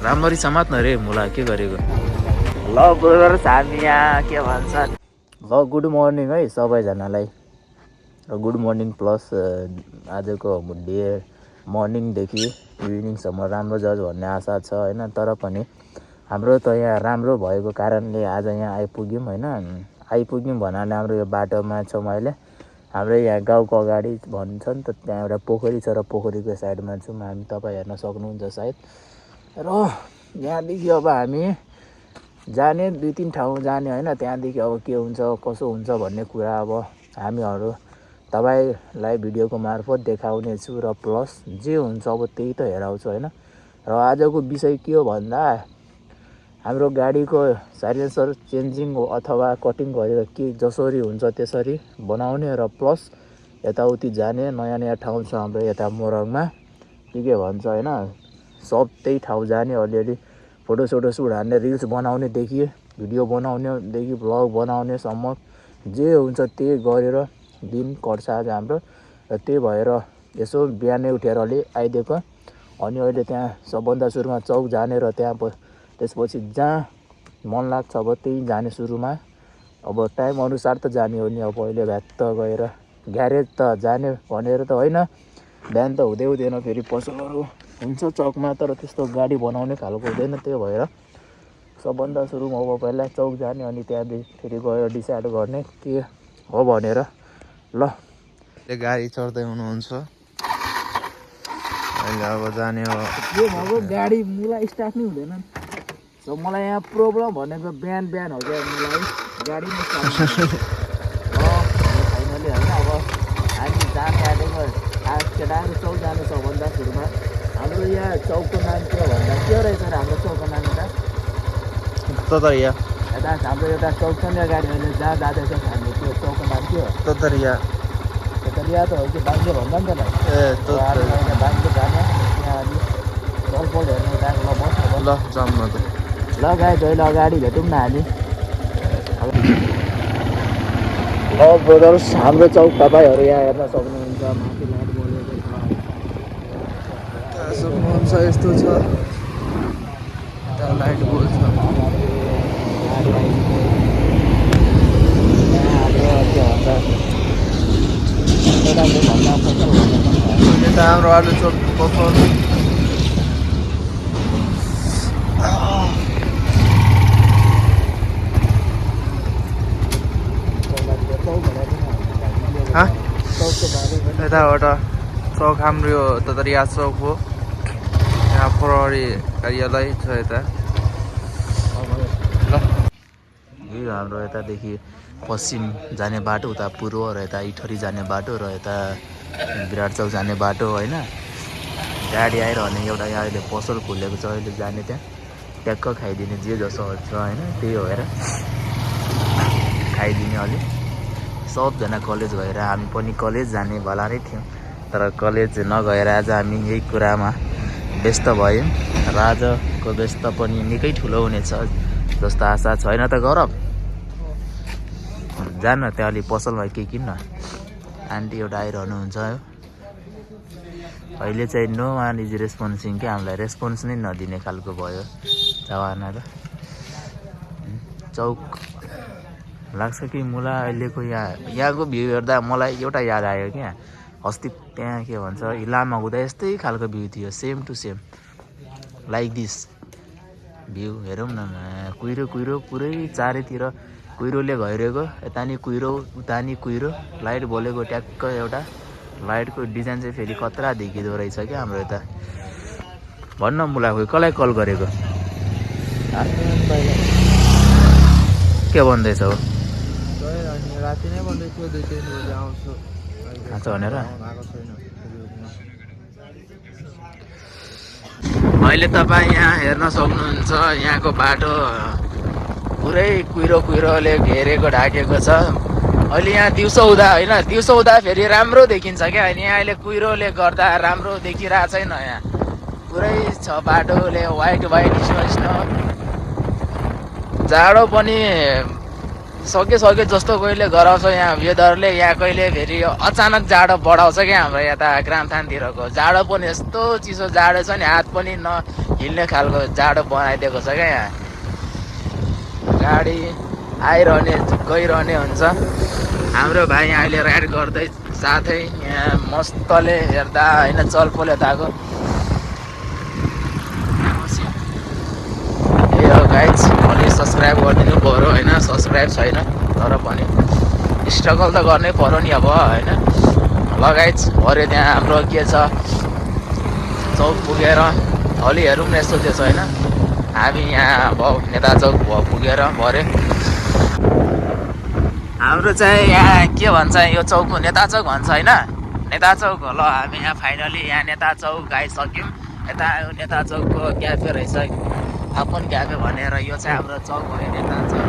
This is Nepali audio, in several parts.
राम्ररी समात्न रे मुला के गरेको ल ब्रदर हामी यहाँ के भन्छ ल गुड मर्निङ है सबैजनालाई र गुड मर्निङ प्लस आजको डे मर्निङदेखि इभिनिङसम्म राम्रो जाओस् भन्ने आशा छ होइन। तर पनि हाम्रो त यहाँ राम्रो भएको कारणले आज यहाँ आइपुग्यौँ होइन। आइपुग्यौँ भन्नाले हाम्रो यो बाटोमा छौँ अहिले। हाम्रो यहाँ गाउँको अगाडि भन्छ नि त त्यहाँ एउटा पोखरी छ र पोखरीको साइडमा छौँ हामी, तपाईँ हेर्न सक्नुहुन्छ सायद। र यहाँदेखि अब हामी जाने 2-3 ठाउँ जाने होइन। त्यहाँदेखि अब के हुन्छ कसो हुन्छ भन्ने कुरा अब हामीहरू तपाईँलाई भिडियोको मार्फत देखाउने छु र प्लस जे हुन्छ अब त्यही त हेराउँछु होइन। र आजको विषय के हो भन्दा हाम्रो गाडीको साइलेन्सर चेन्जिङ अथवा कटिङ गरेर के जसरी हुन्छ त्यसरी बनाउने र प्लस यताउति जाने नयाँ नयाँ ठाउँ छ हाम्रो यता मोरङमा के भन्छ होइन। सब त्यही ठाउँ जाने, अलिअलि फोटोसोटो सुट हान्ने, रिल्स बनाउनेदेखि भिडियो बनाउनेदेखि भ्लग बनाउनेसम्म जे हुन्छ त्यही गरेर दिन कट्छ आज हाम्रो। र त्यही भएर यसो बिहानै उठेर अलि आइदिएको। अनि अहिले त्यहाँ सबभन्दा सुरुमा चौक जाने र त्यहाँ त्यसपछि जहाँ मन लाग्छ अब त्यही जाने सुरुमा। अब टाइम अनुसार त जाने हो नि। अब अहिले भ्यात्त गएर ग्यारेज त जाने भनेर त होइन, बिहान त हुँदै हुँदैन फेरि पसलहरू हुन्छ चौकमा, तर त्यस्तो गाडी बनाउने खालको हुँदैन। त्यो भएर सबभन्दा सुरुमा अब पहिला चौक जाने अनि त्यहाँदेखि फेरि गएर डिसाइड गर्ने के हो भनेर। ल गाडी चढ्दै हुनुहुन्छ अहिले, अब जाने हो। यो भएको गाडी मुला स्टार्ट नै हुँदैन। सो मलाई यहाँ प्रब्लम भनेको बिहान हो क्या मलाई गाडी नै फाइनली होइन। अब हामी जाने आँटेको केटाहरू चौक जानु सबभन्दा सुरुमा। हाम्रो यहाँ चौकको नाम के हो भन्दा के रहेछ र हाम्रो चौकको नाम यता हाम्रो एउटा चौक छ नि अगाडि अहिले जहाँ जाँदैछ हामी, त्यो चौकको नाम के हो? तोतरिया त हो कि बाङ्गे भन्दा नि त बाङ्गे जाने त्यहाँ अलि जलपोल हेर्नु गएको। ल बस्नु ल जाउँ न त। ल गाई जहिले अगाडि भेटौँ न हामी। ल ब्रदर्स हाम्रो चौक तपाईँहरू यहाँ हेर्न सक्नुहुन्छ। माथि लाइट बलेको छ, सक्नुहुन्छ यस्तो छ त्यहाँ लाइट बल्छ। अहिले त हाम्रो आलु चोप पसल यताबाट चौक हाम्रो यो ततरिया चौक हो। यहाँ प्रहरी कार्यालय छ यता। ल यो हाम्रो यतादेखि पश्चिम जाने बाटो, उता पूर्व र यता इटहरी जाने बाटो र यता विराट चौक जाने बाटो होइन। गाडी आइरहने एउटा यहाँ अहिले पसल खोलेको छ, अहिले जाने त्यहाँ ट्याक्क खाइदिने जे जसो छ होइन। त्यही भएर खाइदिने अलि सबजना कलेज गएर, हामी पनि कलेज जाने भला नै थियौँ तर कलेज नगएर आज हामी यही कुरामा व्यस्त भयौँ। र आजको व्यस्त पनि निकै ठुलो हुनेछ जस्तो आशा छ होइन त गौरव? जान त्यहाँ अलि पसलमा केही किन्न। आन्टी एउटा आइरहनुहुन्छ अहिले चाहिँ नो वान इज रेस्पोन्सिङ क्या, हामीलाई रेस्पोन्स नै नदिने खालको भयो जमाना त। चौक लाग्छ कि मुला अहिलेको यहाँको भ्यू हेर्दा मलाई एउटा याद आयो क्या। अस्ति त्यहाँ के भन्छ इलाममा हुँदा यस्तै खालको भ्यू थियो, same to same like this view. हेरौँ न कुहिरो कुहिरो पुरै चारैतिर कुहिरोले घइरेको, यता नि कुहिरो उता नि कुहिरो, लाइट बलेको ट्याक्क एउटा लाइटको डिजाइन चाहिँ फेरि खतरा देखिँदो रहेछ क्या हाम्रो यता। भन्न मुला खोइ कसलाई कल गरेको के भन्दैछौ? राति नै भन्दैछु 2-3 बजे आउँछु भनेर। अहिले तपाईँ यहाँ हेर्न सक्नुहुन्छ यहाँको बाटो पुरै कुहिरो कुहिरोले घेरेको ढाकेको छ। अहिले यहाँ दिउँसो हुँदा होइन, दिउँसो हुँदा फेरि राम्रो देखिन्छ क्या। अनि यहाँ अहिले कुहिरोले गर्दा राम्रो देखिरहेको छैन। यहाँ पुरै छ बाटोले वाइट स्नो। जाडो पनि सके जस्तो कहिले गराउँछ यहाँ वेदरले। यहाँ कहिले फेरि अचानक जाडो बढाउँछ क्या हाम्रो यता ग्रामथानतिरको। जाडो पनि यस्तो चिसो जाडो छ नि, हात पनि नहिल्ने खालको जाडो बनाइदिएको छ क्या यहाँ। गाडी आइरहने गइरहने हुन्छ। हाम्रो भाइ अहिले राइड गर्दै साथै यहाँ मस्तले हेर्दा होइन चलपोले ताको ए हो गाइज। अलि सब्सक्राइब गरिदिनु पऱ्यो होइन, सब्सक्राइब छैन तर पनि स्ट्रगल त गर्नै पऱ्यो नि अब होइन। ल गाइज भरे त्यहाँ हाम्रो के छ चौक पुगेर अलि हेरौँ न यस्तो थिएछ होइन। हामी यहाँ अब नेता चौक पुगेर भरे हाम्रो चाहिँ यहाँ के भन्छ यो चौकको नेता चौक भन्छ होइन, नेता चौक हो। ल हामी यहाँ फाइनली यहाँ नेता चौक आइसक्यौँ। यता नेता चौकको क्याफे रहेछ अपन क्याफे भनेर। यो चाहिँ हाम्रो चौक भयो नेता चौक।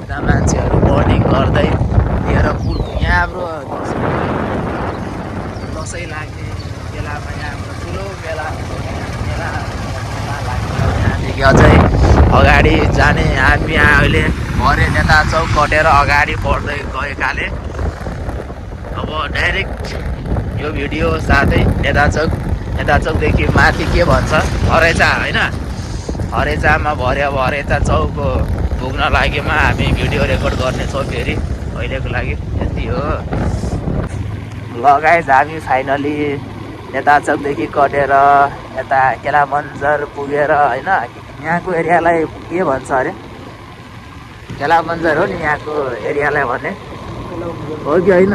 यता मान्छेहरू बोर्डिङ गर्दै लिएर पुलको यहाँ हाम्रो दसैँ लाग्ने बेलामा यहाँ हाम्रो ठुलो मेला लाग्ने। यहाँदेखि अझै अगाडि जाने हामी यहाँ अहिले भरे नेता चौक कटेर अगाडि बढ्दै गएकाले अब डाइरेक्ट यो भिडियो साथै नेता चौकदेखि माथि के भन्छ हरेचा होइन, हरेचामा भरे अब हरेचा चौक पुग्न लागेमा हामी भिडियो रेकर्ड गर्नेछौँ फेरि। अहिलेको लागि यति हो। ल गाइज हामी फाइनली नेता चौकदेखि कटेर यता केला बन्जर पुगेर होइन। यहाँको एरियालाई के भन्छ अरे, केला बन्जर हो नि यहाँको एरियालाई भने हो कि होइन।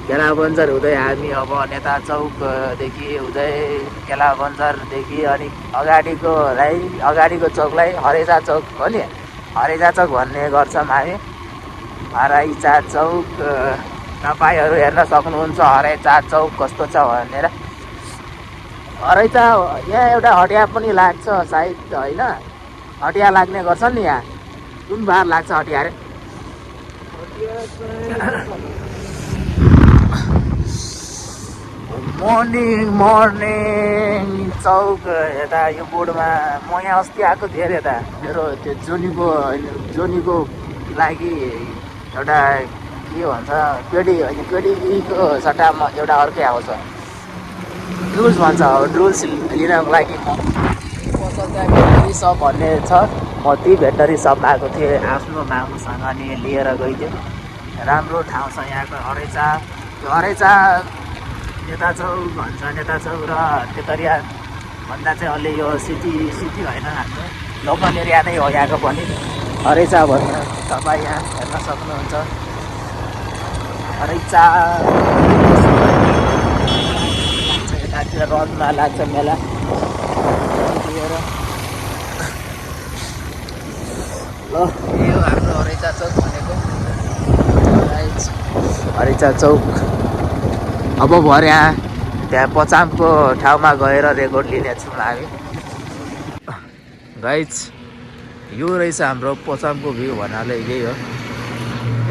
केला बन्जर हुँदै हामी अब नेता चौकदेखि हुँदै केला बन्जरदेखि अनि अगाडिको चौकलाई हरेचा चौक हो नि, हरेचा चौक भन्ने गर्छौँ हामी। हरेचा चौक तपाईँहरू हेर्न सक्नुहुन्छ हरेचा चौक कस्तो छ भनेर। हरेचा यहाँ एउटा हटिया पनि लाग्छ सायद होइन, हटिया लाग्ने गर्छ नि यहाँ। कुन बार लाग्छ हटिया अरे? मर्निङ चौक यता यो बोर्डमा म यहाँ अस्ति आएको थिएँ अरे यता मेरो त्यो जोनीको लागि एउटा के भन्छ पेडीको सट्टामा एउटा अर्कै आउँछ ड्रुल्स भन्छ, ड्रुल्स लिनको लागि म पसल त्यहाँ भेटनरी सप भन्ने छ। म ती भेटनरी सपमा आएको थिएँ आफ्नो मामुसँग अनि लिएर गइदिएँ। राम्रो ठाउँ छ यहाँको हरेचा। त्यो हरेचा नेता चौक भन्छ, नेता चौक र तेतरिया भन्दा चाहिँ अलि यो सिटी होइन, हाम्रो लोकल एरिया नै हो यहाँको पनि। हरेचा भन्ने तपाईँ यहाँ हेर्न सक्नुहुन्छ। हरेचा यतातिर रनमा लाग्छ मेला लिएर। ल यो हाम्रो हरेचा चौक भनेको हरेचा चौक। अब भरे त्यहाँ पचामको ठाउँमा गएर रेकर्ड लिनेछौँ हामी। गाइज यो रहेछ हाम्रो पचामको भ्यू भन्नाले यही हो।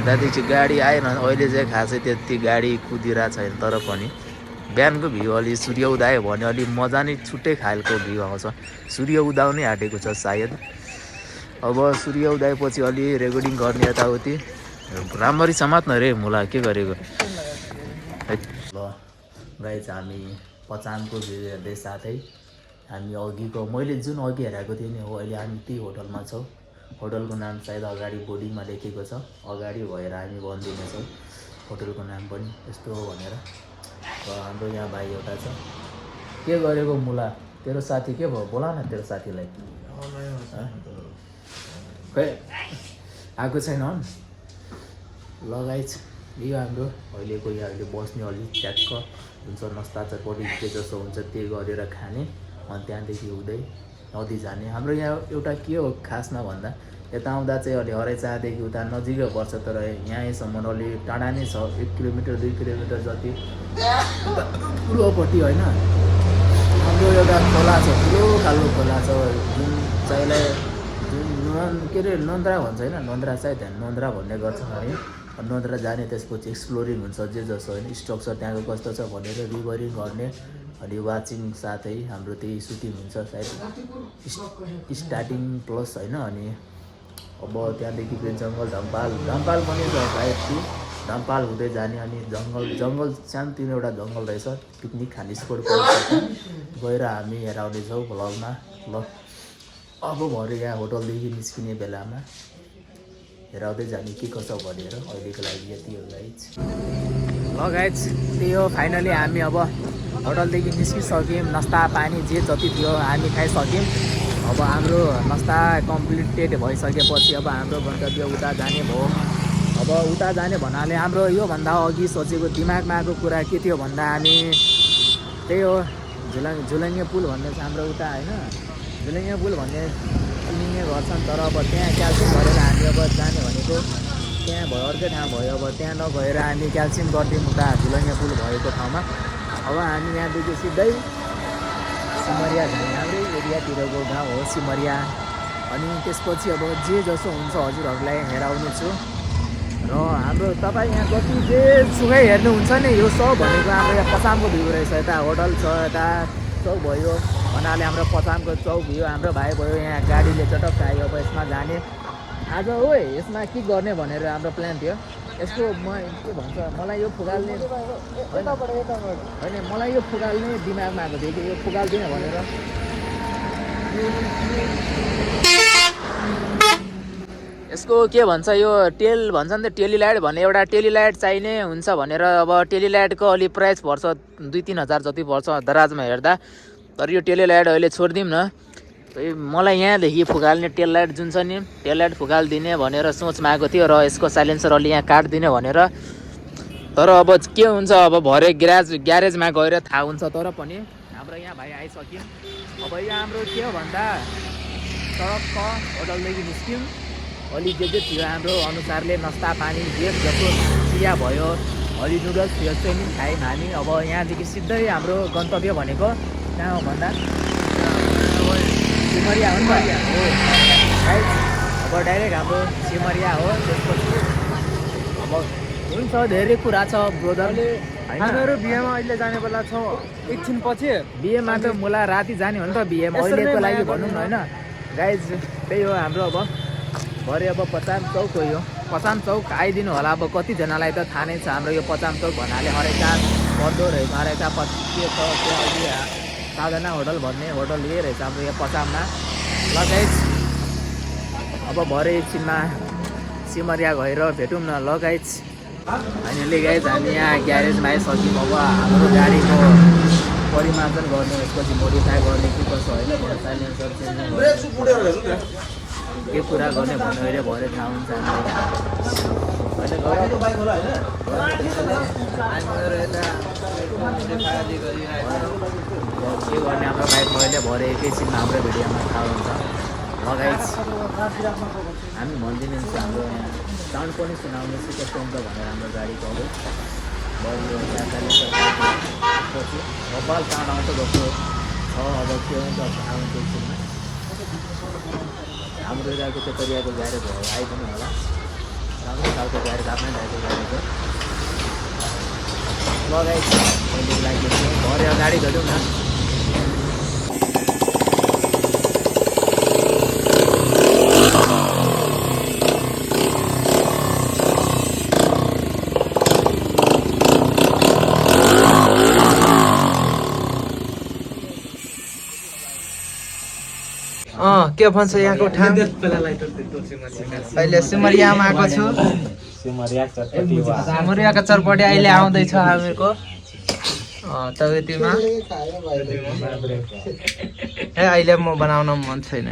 यतादेखि गाडी आएन अहिले चाहिँ खासै त्यति गाडी कुदिरहेको छैन, तर पनि बिहानको भ्यू अलि सूर्य उदायो भने अलि मजा नै छुट्टै खालको भ्यू आउँछ। सूर्य उदाउनै आँटेको छ सायद। अब सूर्य उदाएपछि अलि रेकर्डिङ गर्ने यताउति राम्ररी समात्न रे मुला के गरेको। ल गाइज हामी पचामको भ्यू हेर्दै साथै हामी मैले जुन अघि हेरेको थिएँ नि हो, अहिले हामी त्यही होटलमा छौँ। होटलको नाम सायद अगाडि बोर्डिङमा लेखेको छ, अगाडि भएर हामी भनिदिनेछौँ होटलको नाम पनि यस्तो हो भनेर। र हाम्रो यहाँ भाइ एउटा छ। के गरेको मुला तेरो साथी के भयो, बोला न तेरो साथीलाई। खै आएको छैन। ल गाइज यो हाम्रो अहिलेको यहाँले बस्ने अलिक ट्याक्क हुन्छ, नास्ता चटपटी के जस्तो हुन्छ त्यही गरेर खाने, अनि त्यहाँदेखि हुँदै नदी जाने। हाम्रो यहाँ एउटा के हो खासमा भन्दा यता आउँदा चाहिँ अलि हरेचादेखि उता नजिकै पर्छ, तर यहाँसम्म अलि टाढा नै छ, 1 किलोमिटर 2 किलोमिटर जति ठुलोपट्टि होइन। हाम्रो एउटा खोला छ, ठुलो खालको खोला छ जुन चाहिँलाई के अरे नन्द्रा भन्छ होइन, नन्द्रा चाहिँ त्यहाँ नन्द्रा भन्ने गर्छ है। नन्द्रा जाने त्यसपछि एक्सप्लोरिङ हुन्छ जे जसो होइन, स्ट्रक्चर त्यहाँको कस्तो छ भनेर रिभरिङ गर्ने अनि वाचिङ साथै हाम्रो त्यही सुटिङ हुन्छ सायद स्टार्टिङ प्लस होइन। अनि अब त्यहाँदेखि फेरि जङ्गल धम्पाल पनि छ सायद कि धम्पाल हुँदै जाने अनि जङ्गल सानोतिनो एउटा जङ्गल रहेछ पिकनिक खाने स्पोट गएर हामी हेर आउँदैछौँ भ्लगमा ल अब भरे यहाँ होटलदेखि निस्किने बेलामा हेराउँदै जाने के कसो भनेर अहिलेको लागि यति हो गाइज ल गाइज त्यही हो फाइनली हामी अब होटलदेखि निस्किसक्यौँ नास्ता पानी जे जति थियो हामी खाइसक्यौँ अब हाम्रो नास्ता कम्प्लिटेड भइसकेपछि अब हाम्रो गन्तव्य उता जाने भयो अब उता जाने भन्नाले हाम्रो योभन्दा अघि सोचेको दिमागमा आएको कुरा के थियो भन्दा हामी त्यही हो झुलङ्गे पुल भन्ने छ हाम्रो उता होइन झुलङ्गे पुल भन्ने सुनिने गर्छन् तर अब त्यहाँ क्याल्सियम गरेर हामी अब जाने भनेको त्यहाँ भयो अर्कै ठाउँ भयो अब त्यहाँ नगएर हामी क्याल्सियम गरिदिउँ उता झुलङ्गे पुल भएको ठाउँमा अब हामी यहाँदेखि सिधै सिमरिया जाने हाम्रै एरियातिरको गाउँ हो सिमरिया अनि त्यसपछि अब जे जसो हुन्छ हजुरहरूलाई हेराउने छु र हाम्रो तपाईँ यहाँ जति जे सुकै हेर्नुहुन्छ नि यो सब भनेको हाम्रो यहाँ पचामको भ्यू रहेछ यता होटल छ यता चौक भयो भन्नाले हाम्रो पचामको चौक भयो हाम्रो भाइ भयो यहाँ गाडीले चटक्क आयो अब यसमा जाने आज हो यसमा के गर्ने भनेर हाम्रो प्लान थियो यसको म के भन्छ मलाई यो फुगाल्ने होइन मलाई यो फुगाल्ने दिमागमा आएको थियो कि यो फुगाल्दिनँ भनेर यसको के भन्छ यो टेल भन्छ नि त टेलिलाइट भन्ने एउटा टेलिलाइट चाहिने हुन्छ भनेर अब टेलिलाइटको अलि प्राइस पर्छ 2-3 हजार जति पर्छ दराजमा हेर्दा तर यो टेलिलाइट अहिले छोडिदिउँ न मलाई यहाँदेखि फुगाल्ने टेललाइट जुन छ नि टेललाइट फुगालिदिने भनेर सोचमा आएको थियो र यसको साइलेन्सर अलि यहाँ काटिदिने भनेर तर अब के हुन्छ अब भरे ग्यारेजमा गएर थाहा हुन्छ तर पनि हाम्रो यहाँ भाइ आइसक्यौँ अब यहाँ हाम्रो के हो भन्दा सडक होटलदेखि निस्क्यौँ अलि जे थियो हाम्रो अनुसारले नास्ता पानी जे जस्तो चिया भयो अलि नुडल्स थियो चाहिँ खायौँ हामी अब यहाँदेखि सिधै हाम्रो गन्तव्य भनेको कहाँ हो भन्दा सिमरिया हो नि हो अब डाइरेक्ट हाम्रो सिमरिया हो त्यसपछि अब हुन्छ धेरै कुरा छ ब्रोदरले हामीहरू बिहेमा अहिले जाने बेला छ एकछिन पछि बिहेमा त मलाई राति जाने हो नि त बिहेमा अहिलेको लागि भनौँ न होइन गाइज त्यही हो हाम्रो अब भरे अब पचाम चौक हो यो पचाम चौक आइदिनु होला अब कतिजनालाई त थाहा नै छ हाम्रो यो पचाम चौक भन्नाले हरेका पर्दो रहेछ हरेका के छ त्यो अलि साधना होटल भन्ने होटल यही रहेछ हाम्रो यो पचाममा ल गाइज अब भरे एकछिनमा सिमरिया गएर भेटौँ न ल गाइज फाइनली गाइज हामी यहाँ ग्यारेजमा आइसक्यौँ अब हाम्रो गाडीको परिमार्जन गर्ने यसपछि मोडिफाई गर्ने के कसो होइन साइलेन्सर चेन्ज के कुरा गर्ने भन्नु अहिले भरे थाहा हुन्छ के गर्ने हाम्रो बाइक मैले भरे एकैछिनमा हाम्रो भिडियोमा थाहा हुन्छ लगाइस् हामी भनिदिनुहुन्छ हाम्रो यहाँ साउन्ड पनि सुनाउने छु कस्तो हुन्छ भनेर हाम्रो गाडीको पछि भोपाल साउन्ड आउँछ जस्तो छ अब के हुन्छ थाहा हुन्छ एकछिनमा हाम्रो एरियाको त्यो तरिकाको ग्यारेज भयो आइदिनु होला राम्रो खालको ग्यारेज आफ्नै टाइपको ग्यारेज हो लगाइस् अहिलेको लागि भरे गाडी भेटौँ न के भन्छ यहाँको ठाउँ अहिले सिमरियामा आएको छु सिमरियाको चरपटी अहिले आउँदैछ हामीको चौतीमा अहिले म बनाउन मन छैन